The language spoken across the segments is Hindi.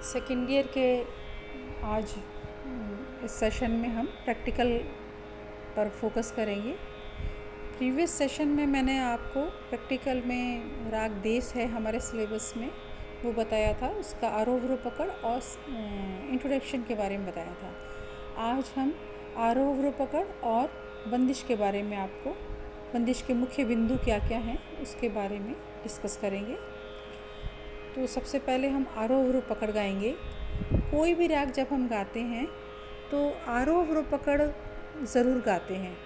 सेकेंड ईयर के आज इस सेशन में हम प्रैक्टिकल पर फोकस करेंगे। प्रीवियस सेशन में मैंने आपको प्रैक्टिकल में राग देश है हमारे सिलेबस में वो बताया था, उसका आरोह अवरोह पकड़ और इंट्रोडक्शन के बारे में बताया था। आज हम आरोह अवरोह पकड़ और बंदिश के बारे में आपको बंदिश के मुख्य बिंदु क्या क्या हैं उसके बारे में डिस्कस करेंगे। तो सबसे पहले हम आरोह अवरोह पकड़ गाएंगे। कोई भी राग जब हम गाते हैं तो आरोह अवरोह पकड़ ज़रूर गाते हैं।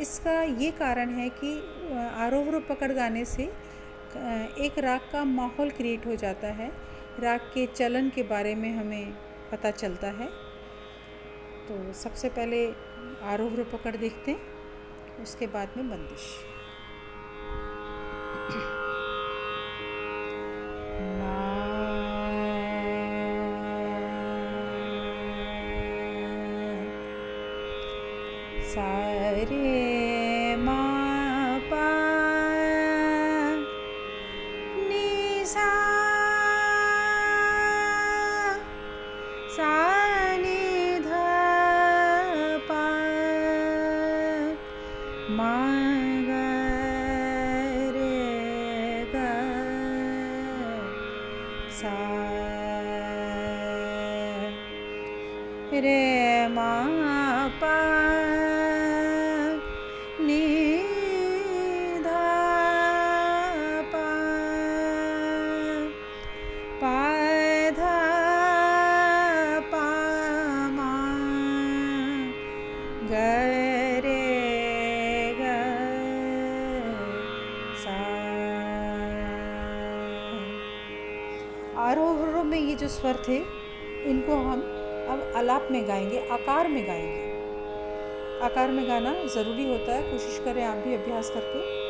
इसका ये कारण है कि आरोह अवरोह पकड़ गाने से एक राग का माहौल क्रिएट हो जाता है, राग के चलन के बारे में हमें पता चलता है। तो सबसे पहले आरोह अवरोह पकड़ देखते हैं, उसके बाद में बंदिश। सारे मा पा नी सा सा नी ध पा मा ग रे ग सा रे मा पा आरोह अवरोह में ये जो स्वर थे इनको हम अब आलाप में गाएंगे, आकार में गाएंगे। आकार में गाना ज़रूरी होता है, कोशिश करें आप भी अभ्यास करके।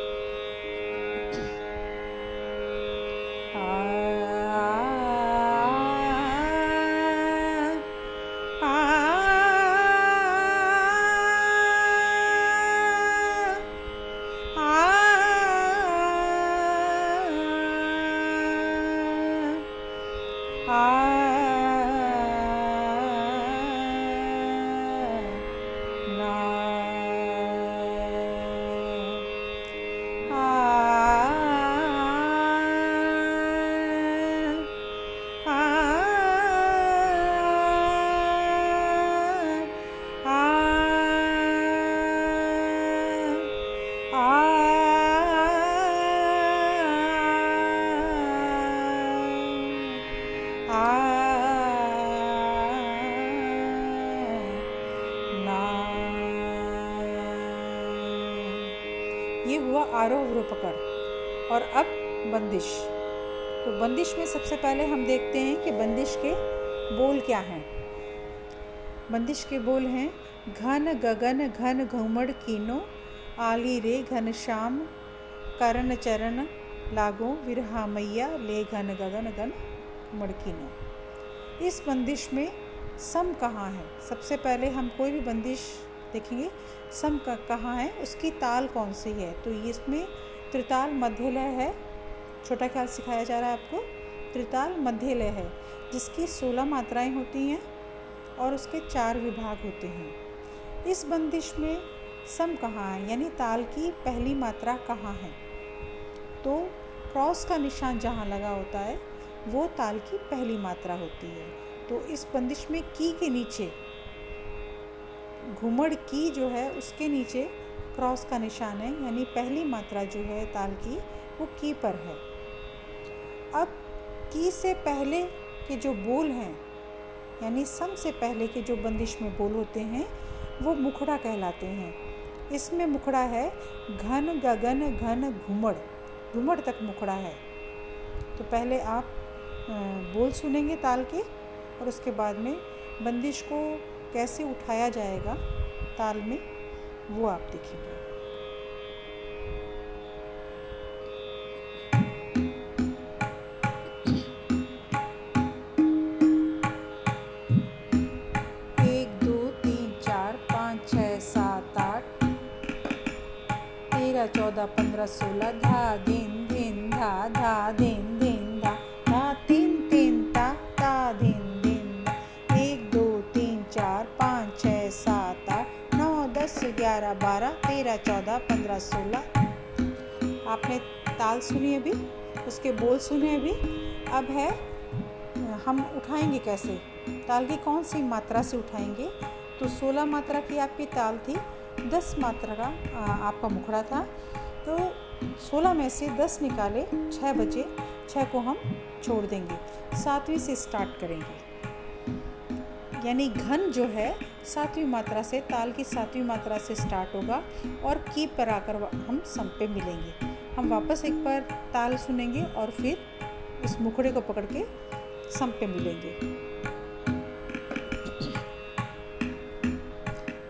ये हुआ आरोह अवरोह पकड़। और अब बंदिश। तो बंदिश में सबसे पहले हम देखते हैं कि बंदिश के बोल क्या हैं। बंदिश के बोल हैं घन गगन घन घुमड़ कीनो, आली रे घन श्याम करण चरण लागो, विरहा मैया ले घन गगन घन घुमड़ कीनो। इस बंदिश में सम कहाँ है? सबसे पहले हम कोई भी बंदिश देखेंगे, सम का कहाँ है, उसकी ताल कौन सी है। तो इसमें त्रिताल मध्य लय है, छोटा ख्याल सिखाया जा रहा है आपको। त्रिताल मध्य लय है जिसकी 16 मात्राएं होती हैं और उसके 4 विभाग होते हैं। इस बंदिश में सम कहाँ है, यानी ताल की पहली मात्रा कहाँ है। तो क्रॉस का निशान जहाँ लगा होता है वो ताल की पहली मात्रा होती है। तो इस बंदिश में की के नीचे, घुमड़ की जो है उसके नीचे क्रॉस का निशान है, यानी पहली मात्रा जो है ताल की वो की पर है। अब की से पहले के जो बोल हैं, यानी सम से पहले के जो बंदिश में बोल होते हैं वो मुखड़ा कहलाते हैं। इसमें मुखड़ा है घन गगन घन घुमड़, घुमड़ तक मुखड़ा है। तो पहले आप बोल सुनेंगे ताल के और उसके बाद में बंदिश को कैसे उठाया जाएगा ताल में वो आप देखेंगे। एक दो तीन चार पाँच छः सात आठ 13 14 15 16 धा दिन धिन धा धा दिन धिन धा धा तीन तीन ता ता 14, 15, 16। आपने ताल सुनी अभी, उसके बोल सुने अभी। अब है हम उठाएंगे कैसे, ताल की कौन सी मात्रा से उठाएंगे। तो 16 मात्रा की आपकी ताल थी, 10 मात्रा का आपका मुखड़ा था। तो 16 में से 10 निकाले, 6 बचे, 6 को हम छोड़ देंगे, 7वीं से स्टार्ट करेंगे। यानी घन जो है 7वीं मात्रा से, ताल की 7वीं मात्रा से स्टार्ट होगा और की पर आकर हम सम पे मिलेंगे। हम वापस एक बार ताल सुनेंगे और फिर इस मुखड़े को पकड़ के सम पे मिलेंगे।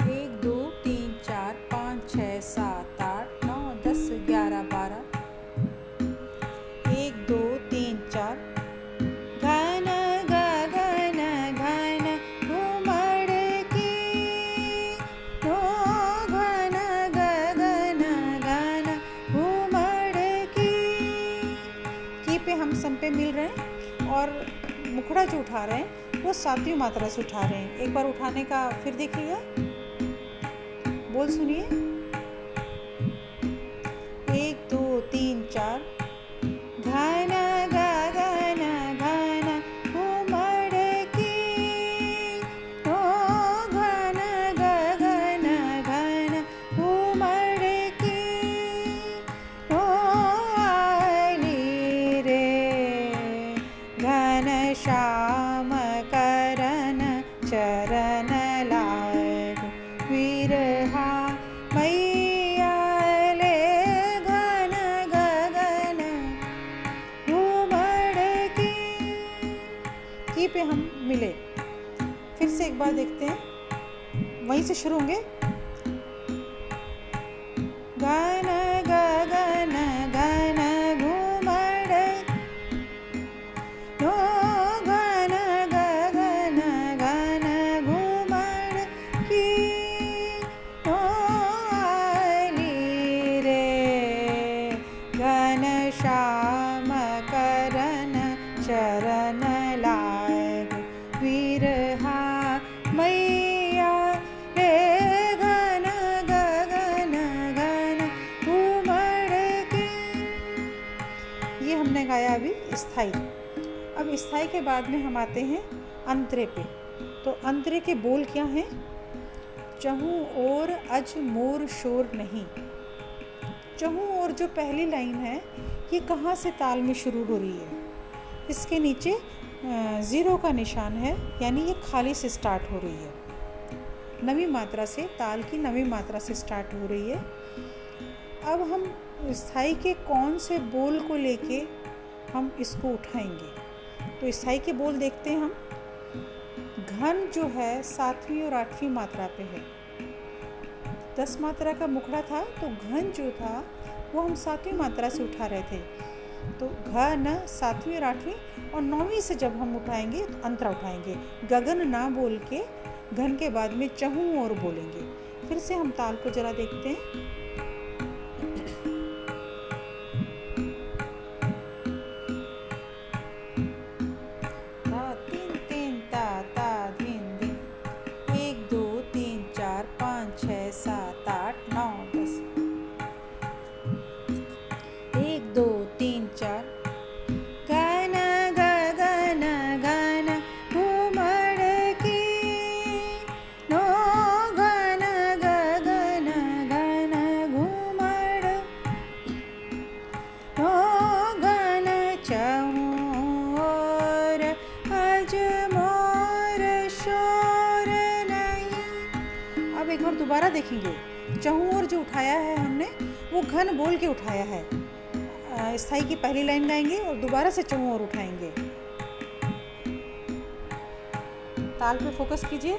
1 2 3 4 5 6 7 8 9 10 11 12। 1 2 3 4 घन गगन घन घुमड़ की, नो घन गगन घन घुमड़ की पे हम सम पे मिल रहे हैं और मुखड़ा जो उठा रहे हैं वो 7वीं मात्रा से उठा रहे हैं। एक बार उठाने का फिर देखिएगा, बोल सुनिए। 1 2 3 4 घन गगन घन घुमड़ की, नो घन गगन घन घुमड़ की, नो आली रे घन श्याम करन चरण लाग विरहा मैया ले घन गगन घुमड़ की पे हम मिले। फिर से एक बार देखते हैं, वहीं से शुरू होंगे। घन गगन घन घुमड़, नो घन गगन घन घुमड़ की, नो आली रे घन श्याम करन चरण लाग विरहा मैया रे घन गगन घन घुमड़ की। ये हमने गाया अभी स्थाई। अब स्थाई के बाद में हम आते हैं अंतरे पे। तो अंतरे के बोल क्या हैं? चहूँ ओर अज मोर शोर नहीं। चहूँ ओर जो पहली लाइन है ये कहाँ से ताल में शुरू हो रही है? इसके नीचे 0 का निशान है, यानी ये खाली से स्टार्ट हो रही है। 9वीं मात्रा से, ताल की 9वीं मात्रा से स्टार्ट हो रही है। अब हम स्थाई के कौन से बोल को लेके हम इसको उठाएंगे? तो स्थाई के बोल देखते हैं हम। घन जो है 7वीं और 8वीं मात्रा पे है। 10 मात्रा का मुखड़ा था, तो घन जो था वो हम 7वीं मात्रा से उठा रहे थे। तो घन 7वीं और 8वीं, और 9वीं से जब हम उठाएंगे तो अंतरा उठाएंगे। गगन ना बोल के घन के बाद में चहूँ और बोलेंगे। फिर से हम ताल को जरा देखते हैं। ता तीन तीन ता ता धीन धीन, 1 2 3 4 5 6 7 8 9 10। 1 2 3 4 घन गगन घन घुमड़ की, नो घन गगन घन घुमड़, नो घन चहूँ ओर अज मोर शोर नहीं। अब एक बार दोबारा देखेंगे। चहूँ ओर जो उठाया है हमने वो घन बोल के उठाया है। स्थाई की पहली लाइन गाएंगे और दोबारा से चहूँ और उठाएंगे। ताल पे फोकस कीजिए।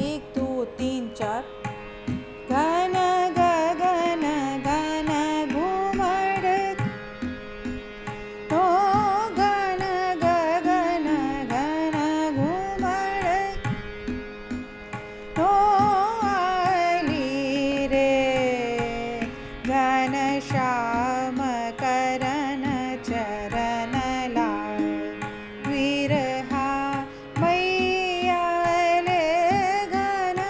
1 2 3 4 घन गगन घन घुमड़, नो घन गगन घन घुमड़, नो आली रे घन श्याम करन चरण लाग विरहा मैया ले घन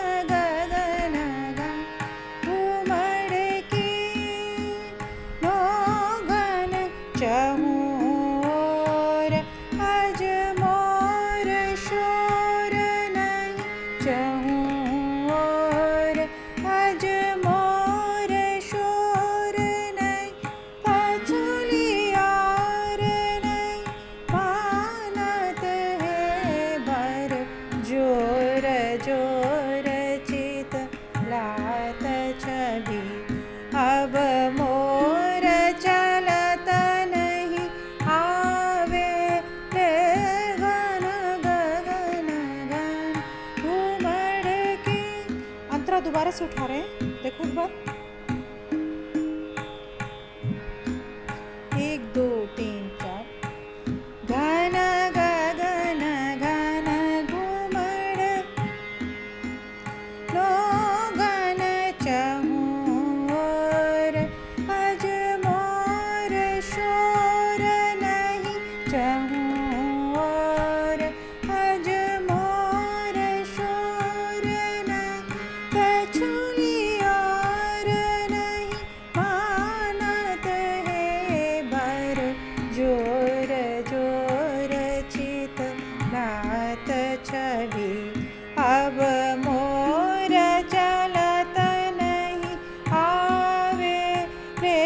दोबारा से उठा रहे हैं, देखो एक बार, 1 2 3 4। घन गगन घन घुमड़ लो घन चहूँ और अज मोर शोर नहीं चहूँ और अज मोर शोर नहीं कछुली और नहीं मानत है भर जोर जोर चित लात छवि अब मोर चलत नहीं आवे रे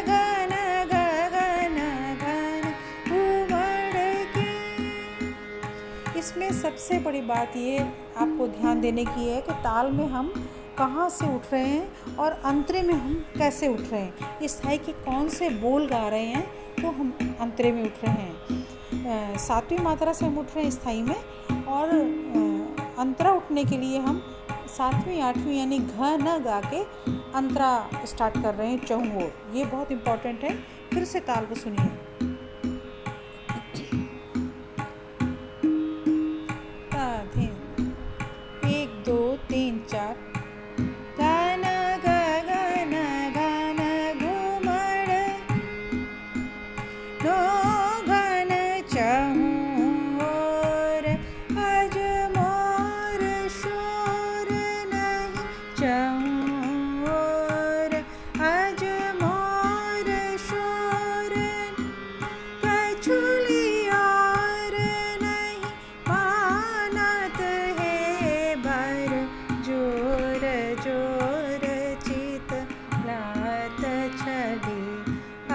घन गगन घन घुमड़ के। इसमें सबसे बड़ी बात ये आपको ध्यान देने की है कि ताल में हम कहाँ से उठ रहे हैं और अंतरे में हम कैसे उठ रहे हैं, इस स्थाई के कौन से बोल गा रहे हैं तो हम अंतरे में उठ रहे हैं। 7वीं मात्रा से हम उठ रहे हैं स्थाई में, और अंतरा उठने के लिए हम 7वीं 8वीं यानी घ न गा के अंतरा स्टार्ट कर रहे हैं चहु ओर। ये बहुत इम्पोर्टेंट है। फिर से ताल को सुनिए। 1 2 3 4। घन गगन घन घुमड़ लो घन चहूँ और अज मोर शोर नहीं चहूँ और अज मोर शोर कछुली और नहीं मानत है भर जोर जोर चित लात छवि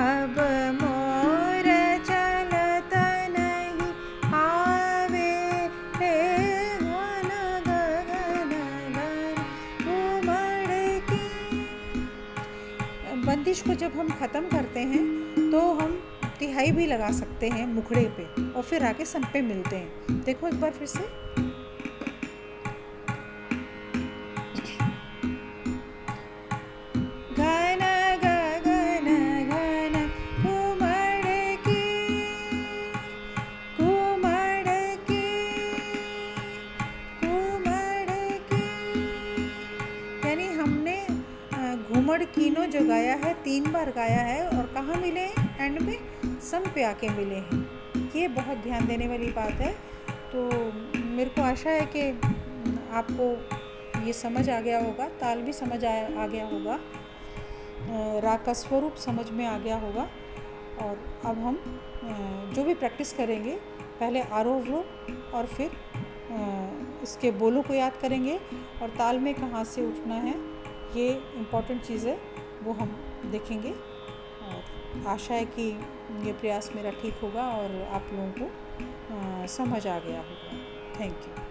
अब मोर चलत नहीं आवे रे घन गगन घन घुमड़ की। बंदिश को जब हम ख़त्म करते हैं तो हम तिहाई भी लगा सकते हैं मुखड़े पे और फिर आके सम पे मिलते हैं। देखो एक बार फिर से। घन गगन घन घुमड़ की घुमड़ की घुमड़ की, यानी हमने घुमड़ कीनो जो गाया है 3 बार गाया है और कहाँ मिले हैं, एंड में सम पे आके मिले हैं। ये बहुत ध्यान देने वाली बात है। तो मेरे को आशा है कि आपको ये समझ आ गया होगा, ताल भी समझ आ गया होगा, राग का स्वरूप समझ में आ गया होगा। और अब हम जो भी प्रैक्टिस करेंगे पहले आरोह अवरोह और फिर इसके बोलों को याद करेंगे और ताल में कहाँ से उठना है, ये इम्पॉर्टेंट चीज़ है, वो हम देखेंगे। और आशा है कि ये प्रयास मेरा ठीक होगा और आप लोगों को समझ आ गया होगा। Thank you.